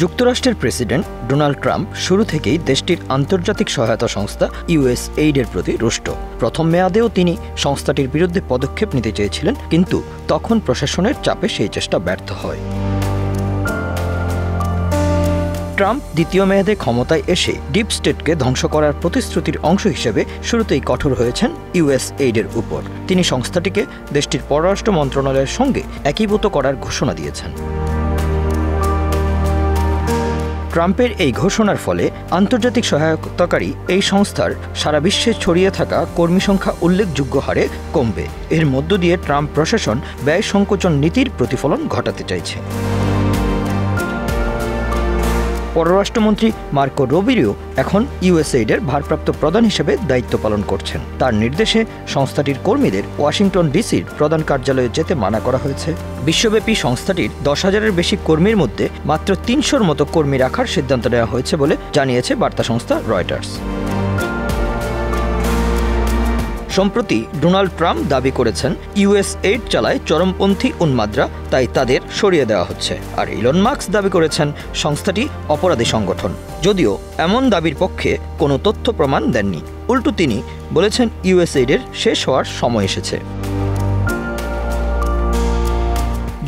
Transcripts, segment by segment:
যুক্তরাষ্ট্রের president Donald Trump শুরু থেকেই দেশটির আন্তর্জাতিক সহায়তা সংস্থা USAID-এর প্রতি রুষ্ট। প্রথম মেয়াদেও তিনি সংস্থাটির বিরুদ্ধে পদক্ষেপ নিতে চেয়েছিলেন, কিন্তু তখন প্রশাসনের চাপে সেই চেষ্টা ব্যর্থ হয়। ট্রাম্প দ্বিতীয় মেয়াদে ক্ষমতায় এসে ডিপ স্টেটকে ধ্বংস করার প্রতিশ্রুতির অংশ হিসেবে শুরুতেই কঠোর হয়েছেন USAID-এর উপর। তিনি সংস্থাটিকে দেশটির পররাষ্ট্র মন্ত্রণালয়ের সঙ্গে একীভূত করার ঘোষণা দিয়েছেন। ট্রাম্পের এই ঘোষণার ফলে আন্তর্জাতিক সহায়তাকারী এই সংস্থার সারা বিশ্বে ছড়িয়ে থাকা কর্মী সংখ্যা উল্লেখযোগ্য হারে কমবে। এর মধ্য দিয়ে ট্রাম্প প্রশাসন ব্যয় সংকোচন নীতির প্রতিফলন ঘটাতে চাইছে। পররাষ্ট্রমন্ত্রী মার্কো রুবিও এখন USAID-এর ভারপ্রাপ্ত প্রধান হিসেবে দায়িত্ব পালন করছেন। তার নির্দেশে সংস্থাটির কর্মীদের ওয়াশিংটন ডিসির প্রধান কার্যালয়ে যেতে মানা করা হয়েছে। বিশ্বব্যাপী সংস্থাটির 10,000-এর বেশি কর্মীর মধ্যে মাত্র 300-র মতো কর্মী রাখার সিদ্ধান্ত নেওয়া হয়েছে বলে জানিয়েছে বার্তা সংস্থা রয়টার্স। সম্প্রতি ডোনাল্ড ট্রাম্প দাবি করেছেন USAID চালায় চরমপন্থী উন্মাদরা, তাই তাদের সরিয়ে দেওয়া হচ্ছে। আর ইলন মাস্ক দাবি করেছেন সংস্থাটি অপরাধী সংগঠন, যদিও এমন দাবির পক্ষে কোনো তথ্য প্রমাণ দেননি। উল্টো তিনি বলেছেন USAID-এর শেষ হওয়ার সময় এসেছে।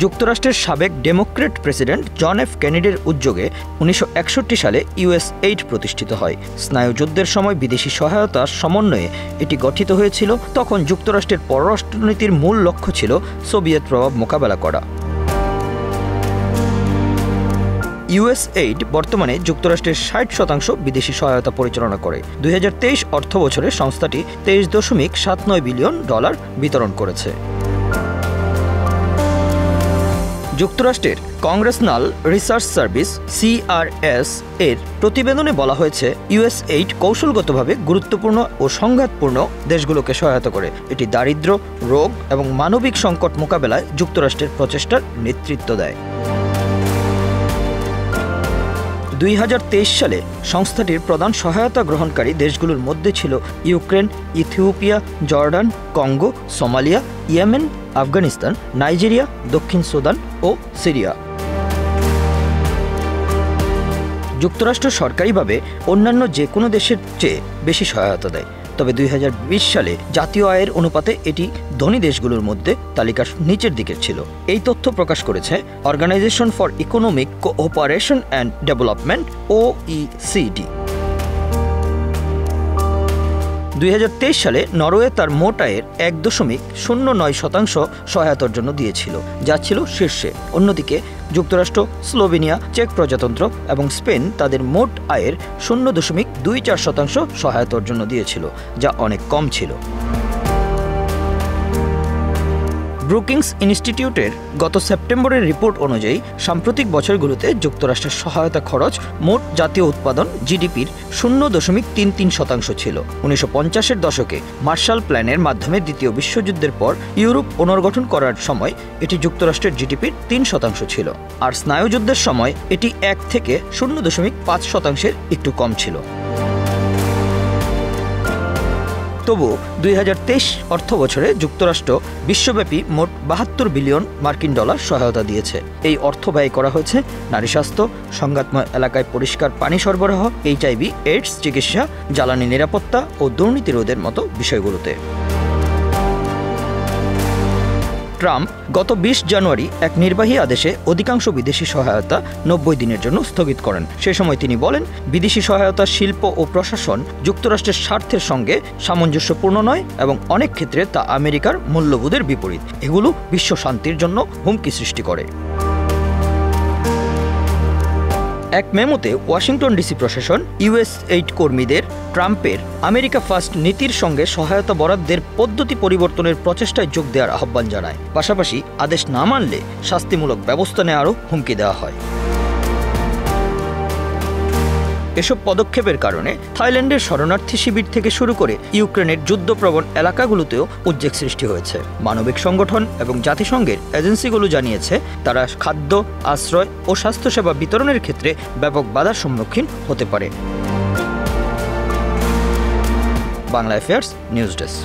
যুক্তরাষ্ট্রের সাবেক ডেমোক্র্যাট প্রেসিডেন্ট জন এফ কেনেডির উদ্যোগে 1961 সালে USAID প্রতিষ্ঠিত হয়। স্নায়ুযুদ্ধের সময় বিদেশি সহায়তার সমন্বয়ে এটি গঠিত হয়েছিল। তখন যুক্তরাষ্ট্রের পররাষ্ট্রনীতির মূল লক্ষ্য ছিল সোভিয়েত প্রভাব মোকাবেলা করা। USAID বর্তমানে যুক্তরাষ্ট্রের 60% বিদেশি সহায়তা পরিচালনা করে। 2023 অর্থ বছরে সংস্থাটি $23.79 বিলিয়ন বিতরণ করেছে। যুক্তরাষ্ট্রের কংগ্রেসনাল রিসার্চ সার্ভিস CRS এর প্রতিবেদনে বলা হয়েছে USAID কৌশলগতভাবে গুরুত্বপূর্ণ ও সংঘাতপূর্ণ দেশগুলোকে সহায়তা করে। এটি দারিদ্র্য, রোগ এবং মানবিক সংকট মোকাবেলায় যুক্তরাষ্ট্রের প্রচেষ্টার নেতৃত্ব দেয়। 2023 সালে সংস্থাটির প্রধান সহায়তা গ্রহণকারী দেশগুলোর মধ্যে ছিল Ukraine, Ethiopia, Jordan, Congo, Somalia, Yemen, Afghanistan, Nigeria, দক্ষিণ সুদান ও সিরিয়া। যুক্তরাষ্ট্র সরকারিভাবে অন্যান্য যে কোনো দেশের চেয়ে বেশি সহায়তা দেয়, তবে 2020 সালে জাতীয় আয়ের অনুপাতে এটি ধনী দেশগুলোর মধ্যে তালিকার নিচের দিকে ছিল। এই তথ্য প্রকাশ করেছে organisation for economic cooperation and development OECD। 2023 সালে নরওয়ে তার মোট আয়ের 1.09% সহায়তার জন্য দিয়েছিল, যা ছিল শীর্ষে। অন্যদিকে যুক্তরাষ্ট্র, স্লোভেনিয়া, চেক প্রজাতন্ত্র এবং স্পেন তাদের মোট আয়ের 0.24% সহায়তার জন্য দিয়েছিল, যা অনেক কম ছিল। ব্রুকিংস ইনস্টিটিউটের গত সেপ্টেম্বরের রিপোর্ট অনুযায়ী সাম্প্রতিক বছরগুলোতে যুক্তরাষ্ট্রের সহায়তা খরচ মোট জাতীয় উৎপাদন GDP-র 0.33% ছিল। 1950-এর দশকে মার্শাল প্ল্যানের মাধ্যমে দ্বিতীয় বিশ্বযুদ্ধের পর ইউরোপ পুনর্গঠন করার সময় এটি যুক্তরাষ্ট্রের GDP-র 3% ছিল, আর স্নায়ুযুদ্ধের সময় এটি 1 থেকে 0.5%-এর একটু কম ছিল। তবু 2023 অর্থ বছরে যুক্তরাষ্ট্র বিশ্বব্যাপী মোট $72 বিলিয়ন সহায়তা দিয়েছে। এই অর্থ ব্যয় করা হয়েছে নারী স্বাস্থ্য, সংঘাতময় এলাকায় পরিষ্কার পানি সরবরাহ, HIV/AIDS চিকিৎসা, জ্বালানি নিরাপত্তা ও দুর্নীতি রোধের মতো বিষয়গুলোতে। ট্রাম্প গত 20 জানুয়ারি এক নির্বাহী আদেশে অধিকাংশ বিদেশি সহায়তা 90 দিনের জন্য স্থগিত করেন। সে সময় তিনি বলেন, বিদেশি সহায়তা শিল্প ও প্রশাসন যুক্তরাষ্ট্রের স্বার্থের সঙ্গে সামঞ্জস্যপূর্ণ নয় এবং অনেক ক্ষেত্রে তা আমেরিকার মূল্যবোধের বিপরীত। এগুলো বিশ্ব শান্তির জন্য হুমকি সৃষ্টি করে। এক মেমোতে ওয়াশিংটন ডিসি প্রশাসন USAID কর্মীদের ট্রাম্পের আমেরিকা ফার্স্ট নীতির সঙ্গে সহায়তা বরাদ্দের পদ্ধতি পরিবর্তনের প্রচেষ্টায় যোগ দেওয়ার আহ্বান জানায়। পাশাপাশি আদেশ না মানলে শাস্তিমূলক ব্যবস্থা নেওয়ারও হুমকি দেওয়া হয়। এসব পদক্ষেপের কারণে থাইল্যান্ডের শরণার্থী শিবির থেকে শুরু করে ইউক্রেনের যুদ্ধপ্রবণ এলাকাগুলোতেও উদ্বেগ সৃষ্টি হয়েছে। মানবিক সংগঠন এবং জাতিসংঘের এজেন্সিগুলো জানিয়েছে তারা খাদ্য, আশ্রয় ও স্বাস্থ্যসেবা বিতরণের ক্ষেত্রে ব্যাপক বাধার সম্মুখীন হতে পারে। Bangla affairs news desk.